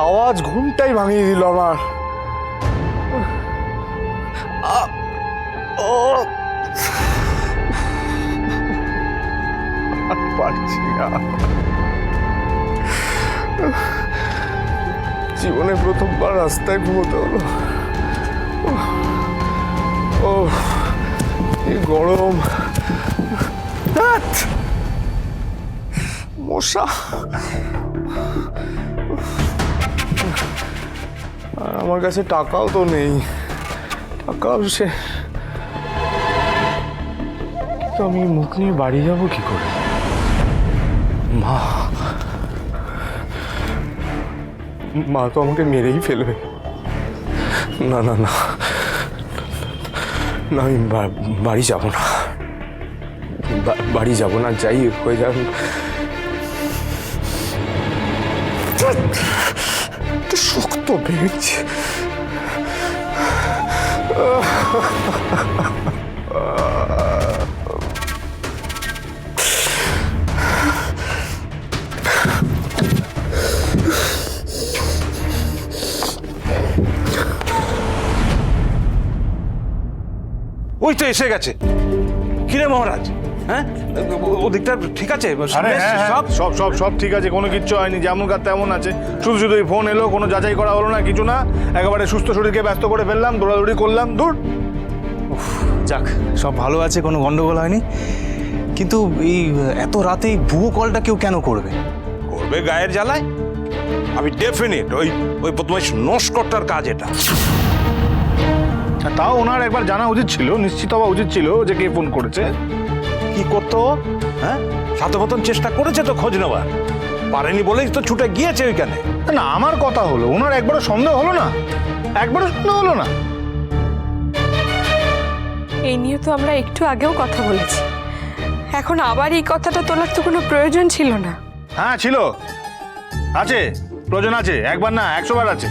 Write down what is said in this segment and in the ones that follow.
আওয়াজ ঘুমটাই ভাঙিয়ে দিল আমার। ও পারছি না, জীবনে প্রথমবার রাস্তায় ঘুমোতে হলো। ও এই গরম, মশা, আর আমার কাছে টাকাও তো নেই, টাকাও সে, তো আমি মুখ নিয়ে বাড়ি যাবো কি করে? মা মা তো আমাকে মেরেই ফেলবে। না না না না, আমি বাড়ি যাব না, বাড়ি যাব না, যাই হয়ে যান। শক্ত ভেঙেছে। ওই তো এসে গেছে। কিরে মহারাজ, হ্যাঁ ওদিকটা ঠিক আছে? সব সব সব সব ঠিক আছে, কোনো কিচ্ছু হয়নি, যেমন কার তেমন আছে। শুধু শুধু ফোন এলো, কোনো যাচাই করা হলো না, কিছু না, একেবারে সুস্থ শরীরকে ব্যস্ত করে ফেললাম, দৌড়াদৌড়ি করলাম, দূর। যাক, সব ভালো আছে, কোনো গন্ডগোল হয়নি। কিন্তু এই এত রাতে এই ভুয়ো কলটা কেউ কেন করবে? করবে গায়ের জ্বালায়। আমি ডেফিনেট ওই ওই বদমাইশ নস্করটার কাজ এটা। তাও ওনার একবার জানা উচিত ছিল, নিশ্চিত হওয়া উচিত ছিল যে কে ফোন করেছে। কি করতো? হ্যাঁ, সাথে মতন চেষ্টা করেছে তো খোঁজ নেওয়ার, পারেনি বলেই তো ছুটে গিয়েছে ওইখানে। না, আমার কথা হলো, ওনার একবারও সন্দেহ হলো না, একবারও সন্দেহ হলো না। এই নিয়ে তো আমরা একটু আগেও কথা বলেছি, এখন আবার এই কথাটা তোলার তো কোনো প্রয়োজন ছিল না। হ্যাঁ ছিল, আছে, প্রয়োজন আছে, একবার না 100 বার আছে।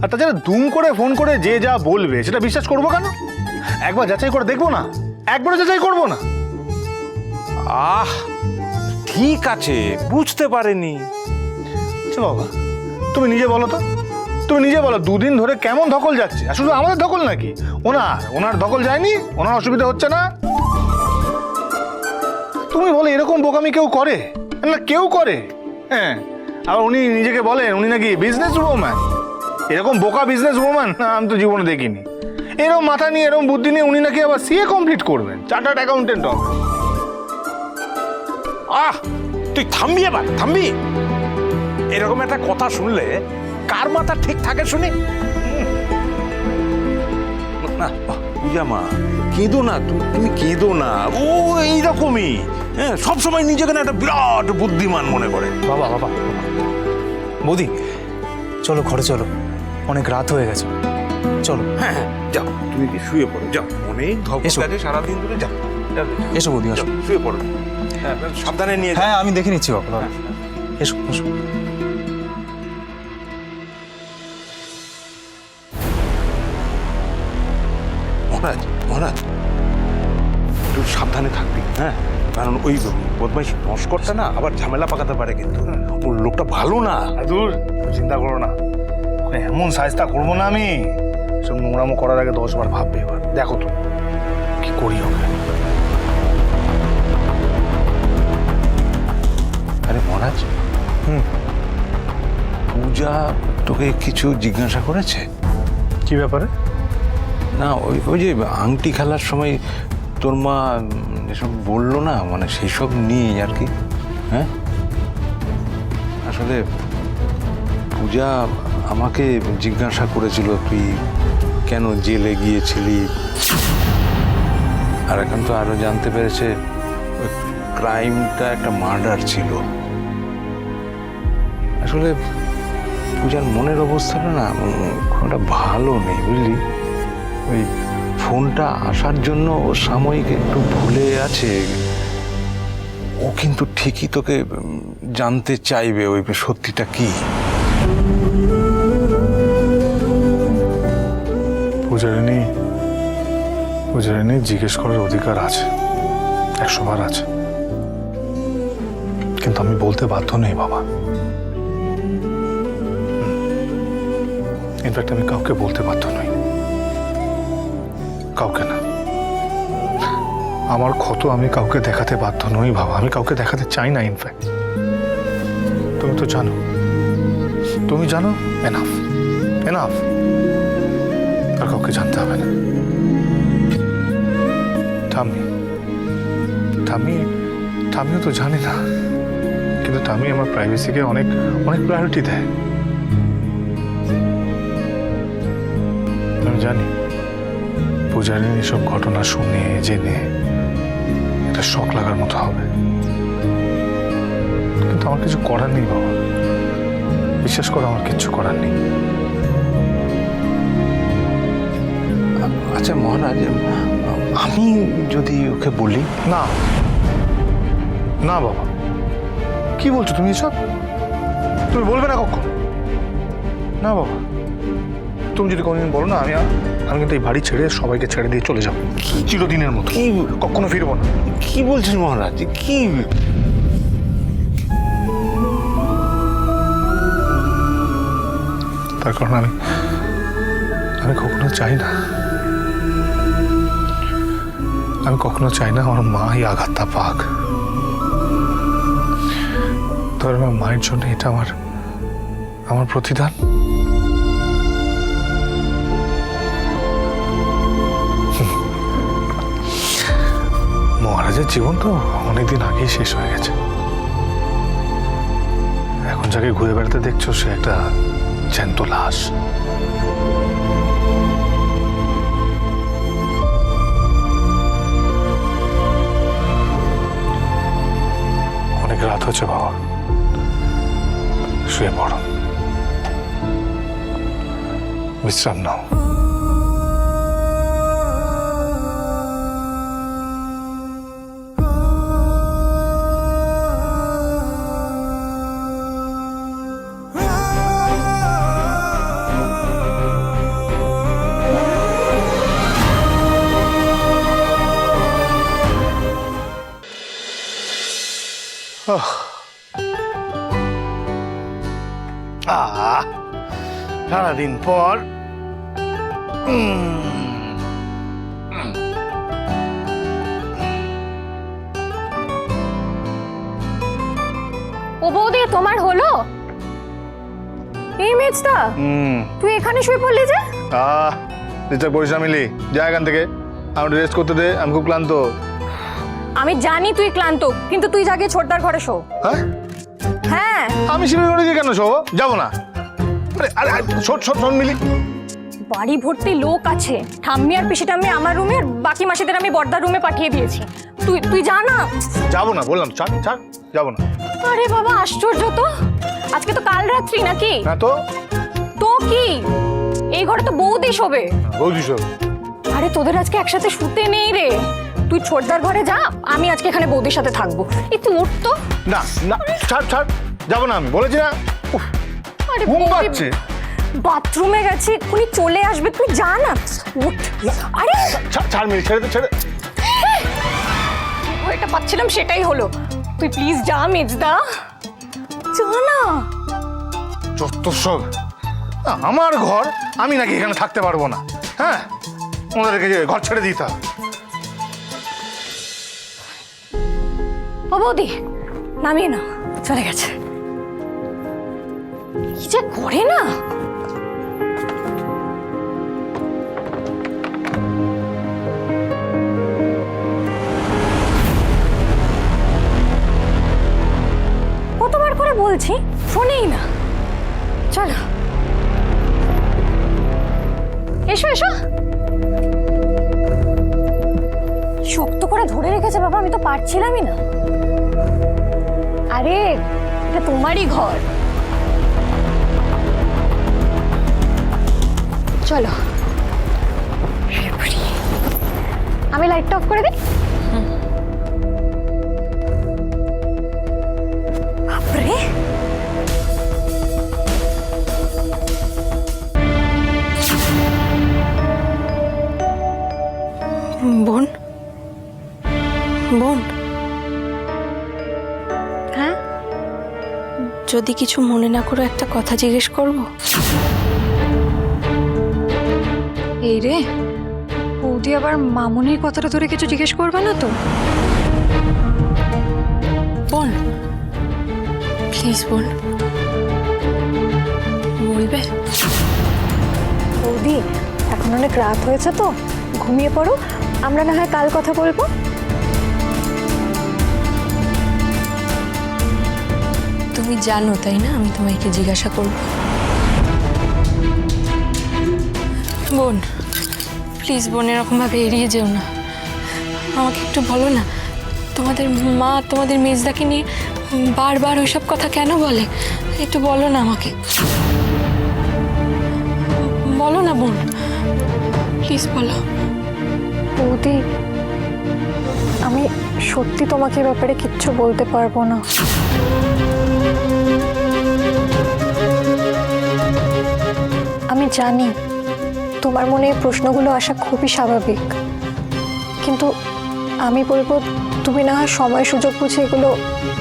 আর তাছাড়া দুম করে ফোন করে যে যা বলবে সেটা বিশ্বাস করবো কেন? একবার যাচাই করে দেখবো না? একবারও যাচাই করবো না? আহ ঠিক আছে, বুঝতে পারেনি। আচ্ছা বাবা, তুমি নিজে বলো তো, তুমি নিজে বলো, দুদিন ধরে কেমন ধকল যাচ্ছে? আর শুধু আমাদের ধকল নাকি, ওনার ধকল যায়নি? ওনার অসুবিধা হচ্ছে না? তুমি বলো এরকম বোকামি কেউ করে? না কেউ করে? হ্যাঁ, আর উনি নিজেকে বলেন উনি নাকি বিজনেস ওম্যান। এরকম বোকা বিজনেস ওম্যান না আমি তো জীবনে দেখিনি। এরকম মাথা নিয়ে, এরকম বুদ্ধি নিয়ে উনি নাকি আবার সিএ কমপ্লিট করবেন, চার্টার্ড অ্যাকাউন্টেন্ট হবে। আহ তুই থামবি, এবার থামবি। এরকম একটা কথা শুনলে কার মাথা ঠিক থাকে শুনি? না পূজা মা, কেঁদো না, তুমি কেঁদো না। ও এইরকমই, হ্যাঁ, সবসময় নিজেকে না একটা বিরাট বুদ্ধিমান মনে করে। বাবা বাবা, বৌদি চলো ঘরে চলো, অনেক রাত হয়ে গেছে, চলো। হ্যাঁ হ্যাঁ, যাও, তুমি কি শুয়ে পড়ো, যাও, অনেক ধকল এসো। গেছে সারাদিন ধরে, যাও এসো বৌদি, যাও, শুয়ে পড়ো। হ্যাঁ, সাবধানে নিয়ে যাও। হ্যাঁ আমি দেখে নিচ্ছি বাবা, এসো এসো। মহারাজ, মহারাজ একটু সাবধানে থাকবি, হ্যাঁ, কারণ ওই বদমাইশ নস্করটা না আবার ঝামেলা পাকাতে পারে, কিন্তু ওর লোকটা ভালো না। দূর, চিন্তা করো না, ওকে এমন সাজটা করবো না আমি। সব নোংরামো করার আগে 10 বার ভাববে। এবার দেখো তো কি করি ওকে। আরে মহারাজ, পূজা তোকে কিছু জিজ্ঞাসা করেছে? কি ব্যাপারে? না ওই ওই যে আংটি খেলার সময় তোর মা এসব বললো না, মানে সেই সব নিয়ে আর কি। হ্যাঁ, আসলে পূজা আমাকে জিজ্ঞাসা করেছিল তুই কেন জেলে গিয়েছিলি, আর এখন তো আরো জানতে পেরেছে ওই ক্রাইমটা একটা মার্ডার ছিল। আসলে পূজার মনের অবস্থাটা না কোনটা ভালো নেই, বুঝলি। ওই ফোনটা আসার জন্য ও সাময়িক একটু ভুলে আছে। ও কিন্তু ঠিকই তোকে জানতে চাইবে ওই সত্যিটা কি। পূজারিনী জিজ্ঞেস করার অধিকার আছে, 100 বার আছে, কিন্তু আমি বলতে বাধ্য নেই বাবা। ইনফ্যাক্ট আমি কাউকে বলতে বাধ্য নই, কাউকে না। আমার ক্ষত আমি কাউকে দেখাতে বাধ্য নই বাবা, আমি কাউকে দেখাতে চাই না। ইনফ্যাক্ট তুমি তো জানো, তুমি জানো, এনাফ এনাফ, আর কাউকে জানতে হবে না। ঠাম্মি ঠাম্মি ঠাম্মিও তো জানে না, কিন্তু ঠাম্মি আমার প্রাইভেসিকে অনেক অনেক প্রায়োরিটি দেয়। আমি জানি পূজারিনী এসব ঘটনা শুনে জেনে এটা শখ লাগার মতো হবে, কিন্তু আমার কিছু করার নেই বাবা, বিশ্বাস করো আমার কিচ্ছু করার নেই। আচ্ছা মহারাজ, আমি যদি ওকে বলি? না না বাবা, কি বলছো তুমি এসব? তুমি বলবে না কখন? না বাবা, তুমি যদি কোনোদিন বলো না, আমি কিন্তু এই বাড়ি ছেড়ে সবাইকে ছেড়ে দিয়ে চলে যাবো চিরদিনের মতো, কি কখনো ফিরবো না। কি বলছেন মহারাজ? কি তার কারণ আমি কখনো চাই না, আমি কখনো চাই না আমার মা এই আঘাতটা পাক। ধর আমার মায়ের জন্য এটা আমার প্রতিদান। মহারাজের জীবন তো অনেকদিন আগেই শেষ হয়ে গেছে, এখন যাকে ঘুরে বেড়াতে দেখছো সে একটা জ্যান্ত লাশ। অনেক রাত হচ্ছে বাবা, শুয়ে পড়ো, বিশ্রাম নাও। সারাদিন পর ও বৌদি, তোমার হলো? এই মেজটা তুই এখানে শুয়ে পড়লি যে? ডিস্টার্ব করিস না মিলি, যা এখান থেকে, আমি রেস্ট করতে দে, আমি খুব ক্লান্ত। আমি জানি তুই ক্লান্ত, কিন্তু তুই জাগে ছোটদার ঘরে শো। হ্যাঁ হ্যাঁ, আমি শিবির ঘরে গিয়ে কেন শোবো? যাবো না। আরে আরে শোন মিলি, বাড়ি ভর্তি লোক আছে, ঠাম্মি আর পিসি টাম্মি আমার রুমে, আর বাকি মাসিদের আমি বড়দার রুমে পাঠিয়ে দিয়েছি। তুই যা না। যাবো না বললাম, ছাড় ছাড়, যাবো না। আরে বাবা, আশ্চর্য তো, আজকে তো কাল রাত্রি নাকি? না তো। তো কি, এই ঘরে তো বৌদি শোবে। বৌদি শোবে? আরে তোদের আজকে একসাথে শুতে নেই রে, তুই ছোটদার ঘরে যা, আমি আজকে এখানে বৌদির সাথে থাকবো। এই তুই উঠ তো। না না, ছাড় ছাড়, যাবো না, আমি বলেছি না। আরে ঘুম বৌদি পাচ্ছে। বাথরুমে গেছে, এক্ষুনি চলে আসবে, তুই যা না, উঠ। আরে ছাড় মিলি, ছেড়ে দে, ছেড়ে। ভয়টা পাচ্ছিলাম সেটাই হলো, তুই প্লিজ যা মেজদা, যা না। যত সব, আমার ঘর, আমি নাকি এখানে থাকতে পারবো না? হ্যাঁ, ওদেরকে ঘর ছেড়ে দিতে হবে। ও বৌদি, নামিয়ে না, চলে গেছে। কি যে করে না। কতবার করে বলছি, শোনেই না। চলো, এসো এসো। শক্ত করে ধরে রেখেছে বাবা, আমি তো পারছিলামই না। আরে এটা তোমারই ঘর, চলো। আমি লাইটটা অফ করে দিই। বাপরে, বোন, বোন, হ্যাঁ যদি কিছু মনে না করো একটা কথা জিজ্ঞেস করবো? এই রে, বৌদি আবার মামুনির কথাটা ধরে কিছু জিজ্ঞেস করবে না তো? বোন, প্লিজ বোন, বলবে? বৌদি, এখন অনেক রাত হয়েছে তো, ঘুমিয়ে পড়ো, আমরা না হয় কাল কথা বলবো। তুমি জানো তাই না আমি তোমাকে জিজ্ঞাসা করব? বোন, প্লিজ বোন, এরকমভাবে এড়িয়ে যেও না। আমাকে একটু বলো না, তোমাদের মা তোমাদের মেজদাকে নিয়ে বারবার ওইসব কথা কেন বলে? একটু বলো না আমাকে, বলো না বোন, প্লিজ বলো। বৌদি, আমি সত্যি তোমাকে এ ব্যাপারে কিচ্ছু বলতে পারবো না। আমি জানি তোমার মনে এই প্রশ্নগুলো আসা খুবই স্বাভাবিক, কিন্তু আমি বলবো তুমি না হয় সময় সুযোগ বুঝে এগুলো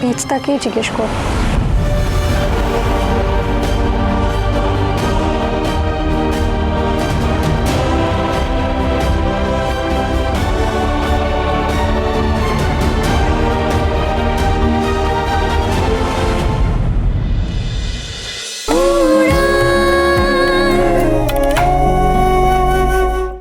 মেজদাকেই জিজ্ঞেস করো।